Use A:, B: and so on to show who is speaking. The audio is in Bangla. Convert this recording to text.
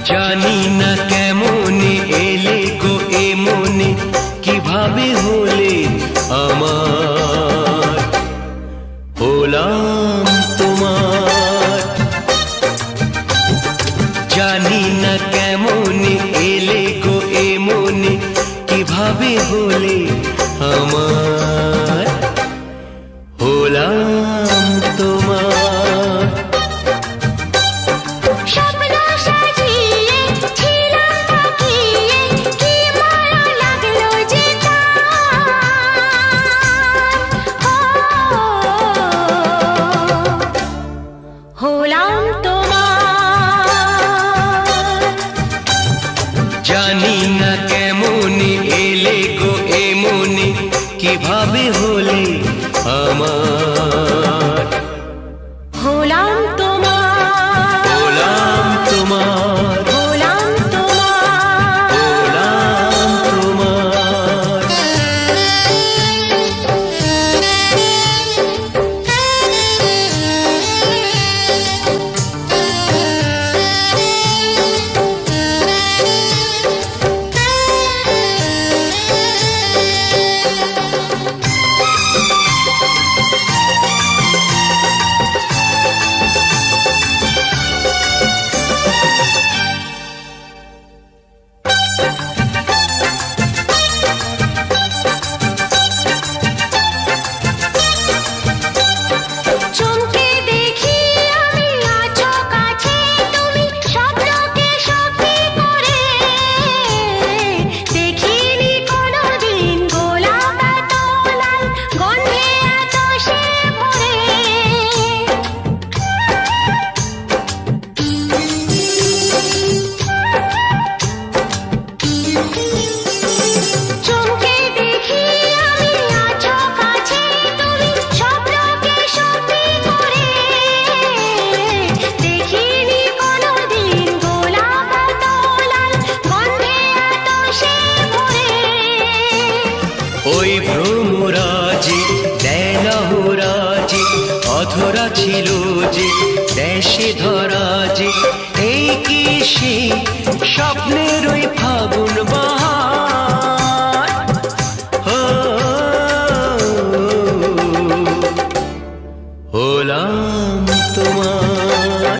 A: জানি না কেমনে এলে গো এ মনে, কিভাবে হলে আমার, হলাম তোমার। জানি না কেমনে এলে গো এ মনে, কিভাবে হলে আমার, হলাম তোমার। জানি না কেমনে এলে গো এ মনে, কিভাবে হলে আমার,
B: হলাম তোমার,
A: হলাম তোমার,
B: হলাম তোমার,
A: হলাম তোমার।
B: চমকে দেখি আমি আছো কাছে তুমি, স্বপ্নকে সত্যি করে। দেখিনি কোনোদিন গোলাপ এত লাল, গন্ধে এত সে ভরে। চমকে দেখি আমি আছো কাছে তুমি, স্বপ্নকে সত্যি করে। দেখিনি কোনোদিন গোলাপ এত লাল, গন্ধে এত সে ভরে।
A: ওই ভ্রমরাজে দেলহরাজে অধরা ছিল যে, দেশে ধরা যে, এই কি সেই স্বপ্নের ওই ফাগুন